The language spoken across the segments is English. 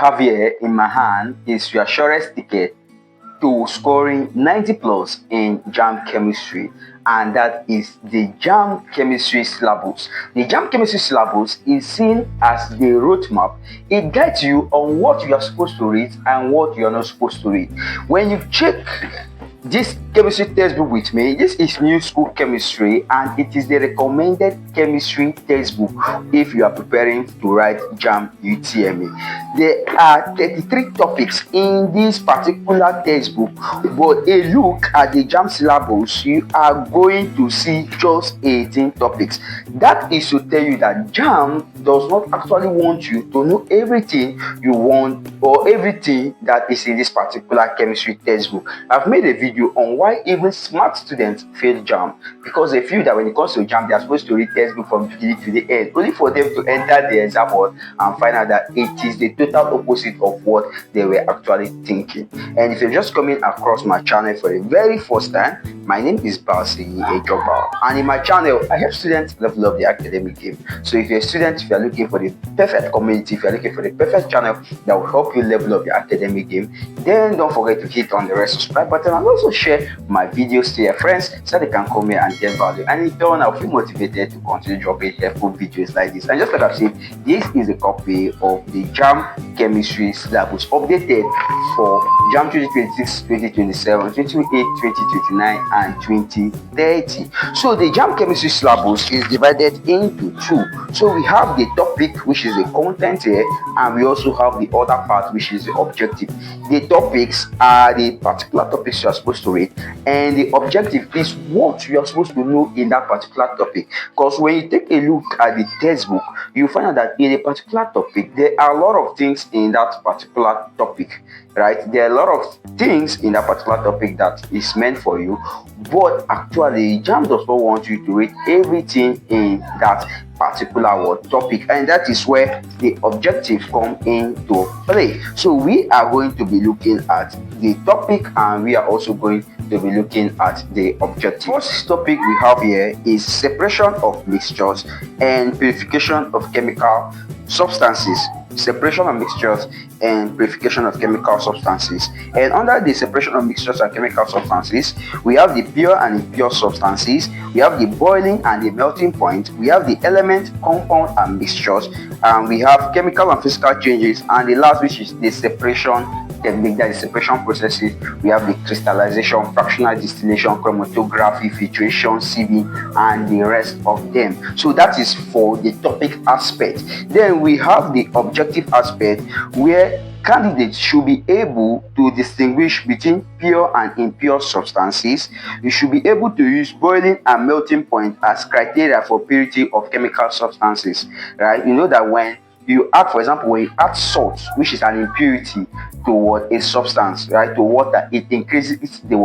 have here in my hand is your surest ticket to scoring 90 plus in JAMB Chemistry, and that is the JAMB Chemistry Syllabus. The JAMB Chemistry Syllabus is seen as the roadmap. It guides you on what you are supposed to read and what you are not supposed to read. When you check this chemistry textbook with me, this is new school chemistry, and it is the recommended chemistry textbook if you are preparing to write JAMB UTME. There are 33 topics in this particular textbook, but a look at the JAMB syllabus, you are going to see just 18 topics. That is to tell you that JAMB does not actually want you to know everything you want or everything that is in this particular chemistry textbook. I've made a video on why even smart students fail JAMB, because they feel that when it comes to JAMB, they are supposed to read textbook from beginning to the end, only for them to enter the exam hall and find out that it is the total opposite of what they were actually thinking. And if you're just coming across my channel for the very first time, my name is Basi Ejogba, and in my channel I help students level up the academic game. So if you're a student, if you're looking for the perfect community, if you're looking for the perfect channel that will help you level up your academic game, then don't forget to hit on the red subscribe button and also share my videos to your friends so they can come here and get value. And in turn, I'll feel motivated to continue dropping helpful videos like this. And just like I've said, this is a copy of the JAMB Chemistry Syllabus updated for JAMB 2026, 2027, 2028, 2029, and 2030. So the JAMB Chemistry Syllabus is divided into two. So we have the topic, which is the content here, and we also have the other part, which is the objective. The topics are the particular topics you are supposed to read, and the objective is what you are supposed to know in that particular topic. Because when you take a look at the textbook, you find out that in a particular topic there are a lot of things in that particular topic, right? There are a lot of things in that particular topic that is meant for you, but actually JAMB does not want you to read everything in that particular topic, and that is where the objective come into play. So we are going to be looking at the topic, and we are also going to be looking at the objective. First topic we have here is separation of mixtures and purification of chemical substances. Separation of mixtures and purification of chemical substances. And under the separation of mixtures and chemical substances, we have the pure and impure substances, we have the boiling and the melting point, we have the element, compound, and mixtures, and we have chemical and physical changes, and the last, which is the separation technique, that is separation processes. We have the crystallization, fractional distillation, chromatography, filtration, sieving, and the rest of them. So that is for the topic aspect. Then we have the objective aspect, where candidates should be able to distinguish between pure and impure substances. You should be able to use boiling and melting point as criteria for purity of chemical substances, right? You know that when you add, for example, when you add salt, which is an impurity, to a substance, right, to water, it increases the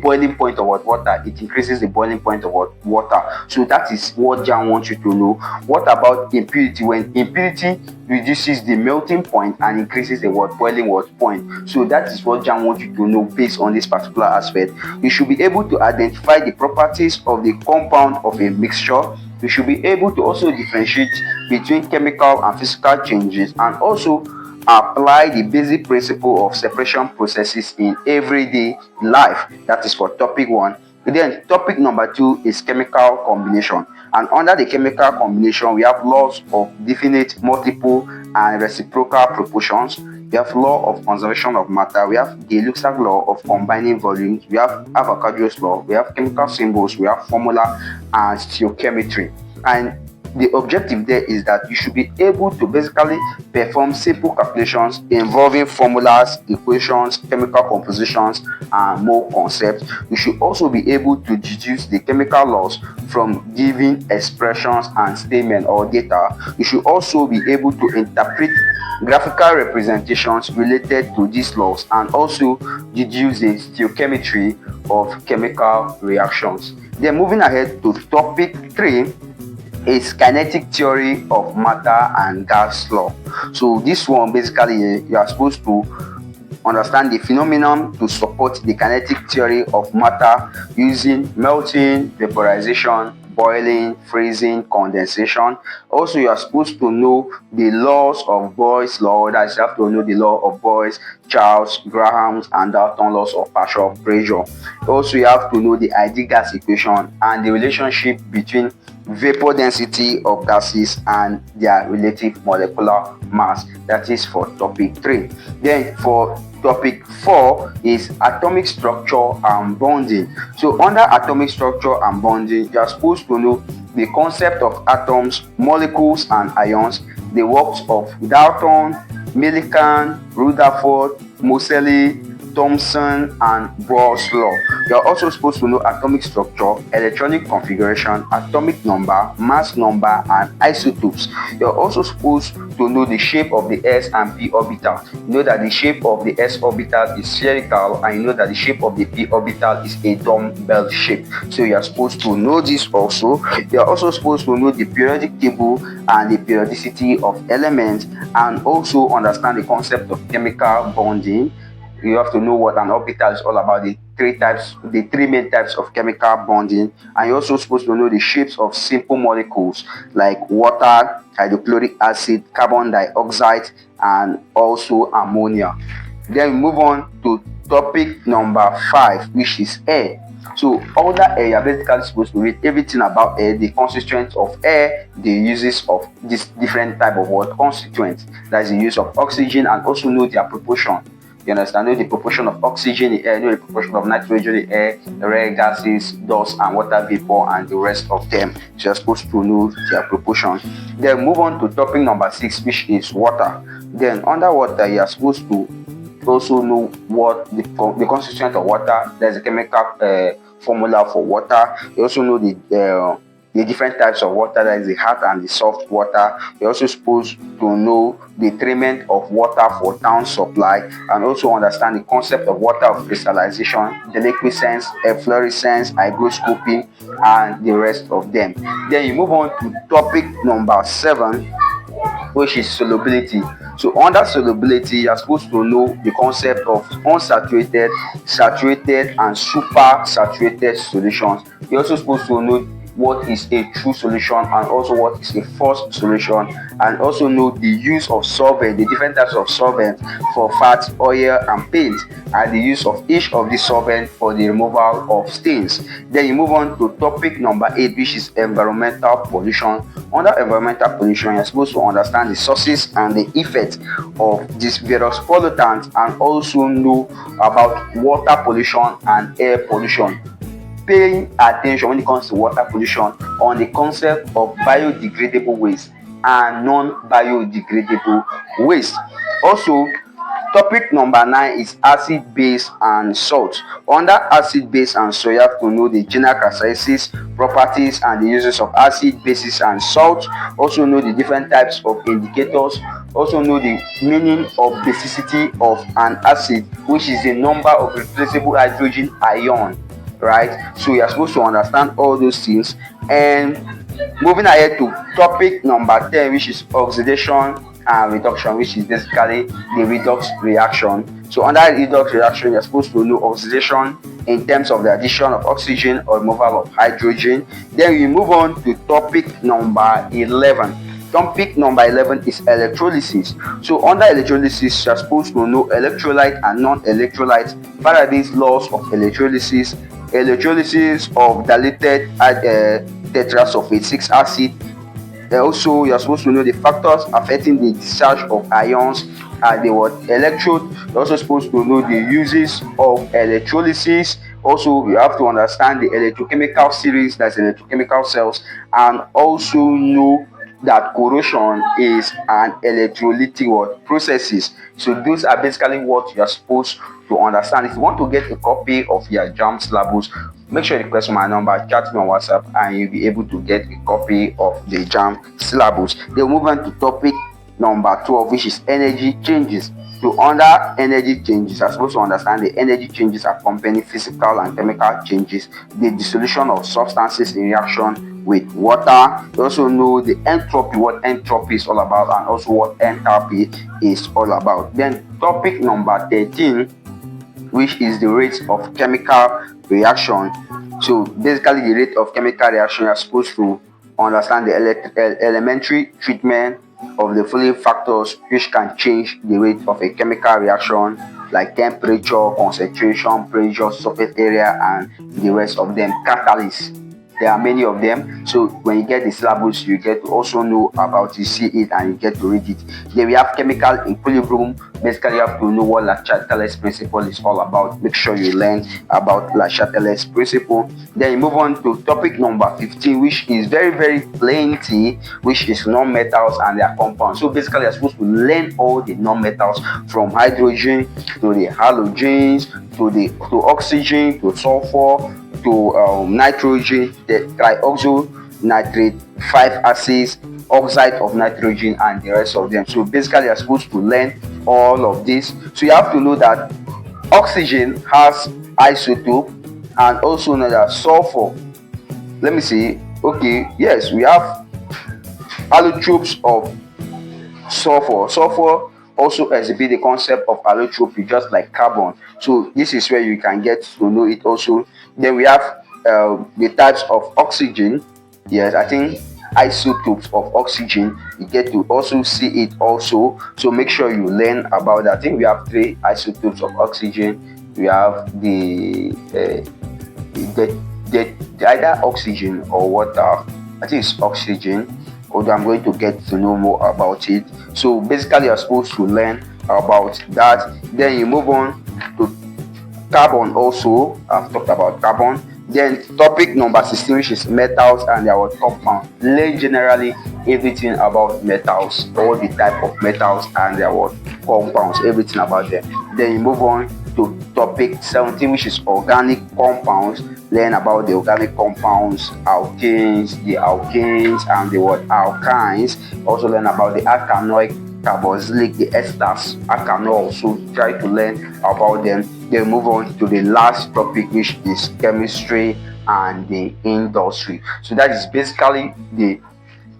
boiling point of water. It increases the boiling point of water. So that is what JAMB wants you to know. What about impurity? When impurity reduces the melting point and increases the boiling point. So that is what JAMB wants you to know based on this particular aspect. You should be able to identify the properties of the compound of a mixture. You should be able to also differentiate between chemical and physical changes, and also apply the basic principle of separation processes in everyday life. That is for topic 1. Then topic number 2 is chemical combination, and under the chemical combination we have laws of definite, multiple, and reciprocal proportions. We have law of conservation of matter, we have the Luxembourg law of combining volumes, we have Avogadro's law, we have chemical symbols, we have formula, and stoichiometry. And the objective there is that you should be able to basically perform simple calculations involving formulas, equations, chemical compositions, and more concepts. You should also be able to deduce the chemical laws from given expressions and statements or data. You should also be able to interpret graphical representations related to these laws, and also deduce the stoichiometry of chemical reactions. Then moving ahead to topic 3 is kinetic theory of matter and gas law. So this one, basically you are supposed to understand the phenomenon to support the kinetic theory of matter using melting, vaporization, boiling, freezing, condensation. Also, you are supposed to know the laws of Boyle's law. That is, you have to know the law of Boyle's, Charles, Graham's, and Dalton laws of partial pressure. Also, you have to know the ideal gas equation and the relationship between vapor density of gases and their relative molecular mass. That is for topic 3. Then for topic 4 is atomic structure and bonding. So under atomic structure and bonding, you are supposed to know the concept of atoms, molecules, and ions, the works of Dalton, Millikan, Rutherford, Moseley, Thomson, and Bohr's law. You are also supposed to know atomic structure, electronic configuration, atomic number, mass number, and isotopes. You are also supposed to know the shape of the s and p orbital. You know that the shape of the s orbital is spherical, and you know that the shape of the p orbital is a dumbbell shape. So you are supposed to know this also. You are also supposed to know the periodic table and the periodicity of elements, and also understand the concept of chemical bonding. You have to know what an orbital is all about, the three main types of chemical bonding, and you're also supposed to know the shapes of simple molecules like water, hydrochloric acid, carbon dioxide, and also ammonia. Then we move on to topic number 5, which is air. So under air, you're basically supposed to read everything about air, the constituents of air, the uses of this different type of what constituents, that is the use of oxygen, and also know their proportion. You understand? Know the proportion of oxygen in air, know the proportion of nitrogen in air, the rare gases, dust, and water vapor, and the rest of them. So you're supposed to know their proportion. Then move on to topic number 6, which is water. Then under water, you are supposed to also know what the constituent of water. There's a chemical formula for water. You also know the different types of water, that is the hard and the soft water. You're also supposed to know the treatment of water for town supply, and also understand the concept of water of crystallization, deliquescence, efflorescence, hygroscopy, and the rest of them. Then you move on to topic number 7, which is solubility. So under solubility, you're supposed to know the concept of unsaturated, saturated, and super saturated solutions. You're also supposed to know what is a true solution and also what is a false solution, and also know the use of solvent, the different types of solvent for fat, oil, and paint, and the use of each of the solvent for the removal of stains. Then you move on to topic number 8, which is environmental pollution. Under environmental pollution, you're supposed to understand the sources and the effects of these various pollutants, and also know about water pollution and air pollution. Paying attention when it comes to water pollution on the concept of biodegradable waste and non-biodegradable waste. Also, topic number 9 is acid, base, and salt. Under acid, base, and salt, you have to know the general characteristics, properties, and the uses of acid, bases, and salt. Also know the different types of indicators. Also know the meaning of basicity of an acid, which is the number of replaceable hydrogen ion. Right, so you are supposed to understand all those things. And moving ahead to topic number 10, which is oxidation and reduction, which is basically the redox reaction. So under redox reaction, you're supposed to know oxidation in terms of the addition of oxygen or removal of hydrogen. Then we move on to topic number 11. Topic number 11 is electrolysis. So under electrolysis, you're supposed to know electrolyte and non-electrolyte, Faraday's laws of electrolysis, electrolysis of diluted tetrasulfate 6 acid. Also, you're supposed to know the factors affecting the discharge of ions and the electrode. You're also supposed to know the uses of electrolysis. Also, you have to understand the electrochemical series, that's electrochemical cells, and also know that corrosion is an electrolytic processes. So those are basically what you are supposed to understand. If you want to get a copy of your JAMB syllabus, make sure you request my number, chat me on WhatsApp, and you'll be able to get a copy of the JAMB syllabus. Then move on to topic number 12, which is energy changes. So under energy changes, you're supposed to understand the energy changes accompany physical and chemical changes, the dissolution of substances in reaction with water. You also know the entropy, what entropy is all about, and also what enthalpy is all about. Then topic number 13, which is the rates of chemical reaction. So basically, the rate of chemical reaction, you're supposed to understand the elementary treatment of the following factors which can change the rate of a chemical reaction, like temperature, concentration, pressure, surface area, and the rest of them. Catalysts, there are many of them. So when you get the syllabus, you get to also know about, you see it and you get to read it. Then we have chemical equilibrium. Basically, you have to know what Le Chatelet's principle is all about. Make sure you learn about Le Chatelet's principle. Then you move on to topic number 15, which is very plenty, which is non-metals and their compounds. So basically, you're supposed to learn all the non-metals, from hydrogen to the halogens to oxygen to sulfur to nitrogen, the trioxo nitrate, 5 acids, oxide of nitrogen, and the rest of them. So basically, you're supposed to learn all of this. So you have to know that oxygen has isotope, and also know that sulfur, let me see, okay, yes, we have allotropes of sulfur. Sulfur also exhibit the concept of allotropy, just like carbon. So this is where you can get to know it also. Then we have the types of oxygen. Yes, I think isotopes of oxygen, you get to also see it also. So make sure you learn about that. I think we have 3 isotopes of oxygen. We have the either oxygen or water. I think it's oxygen, although I'm going to get to know more about it. So basically, you're supposed to learn about that. Then you move on to carbon also. I've talked about carbon. Then topic number 16, which is metals and their compounds. Learn generally everything about metals, all the type of metals and their compounds, everything about them. Then you move on to topic 17, which is organic compounds. Learn about the organic compounds, alkanes, the alkanes, and the alkynes. Also learn about the alkanoic, carboxylic, the esters, alkanol. So try to learn about them. Then move on to the last topic, which is chemistry and the industry. So that is basically the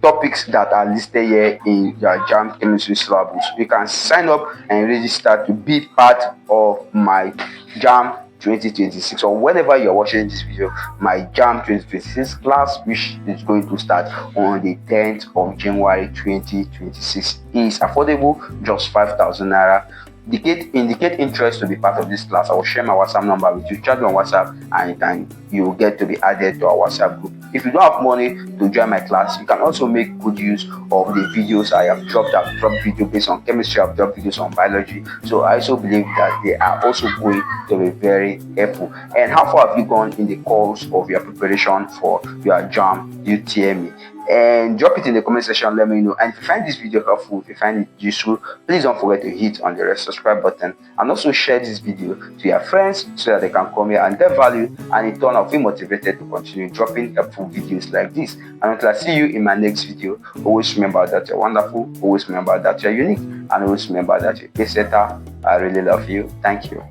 topics that are listed here in the JAMB Chemistry syllabus. You can sign up and register to be part of my JAMB 2026, or whenever you're watching this video, my JAMB 2026 class, which is going to start on the 10th of January 2026, is affordable, just 5,000 naira. Indicate interest to be part of this class. I will share my WhatsApp number with you. Chat me on WhatsApp, and you will get to be added to our WhatsApp group. If you don't have money to join my class, you can also make good use of the videos I have dropped. I've dropped video based on chemistry, I've dropped videos on biology. So I also believe that they are also going to be very helpful. And how far have you gone in the course of your preparation for your JAMB UTME? And drop it in the comment section, let me know. And if you find this video helpful, if you find it useful, please don't forget to hit on the red subscribe button, and also share this video to your friends so that they can come here and get value, and in turn I'll feel motivated to continue dropping helpful videos like this. And until I see you in my next video, always remember that you're wonderful, always remember that you're unique, and always remember that you're a setter. I really love you. Thank you.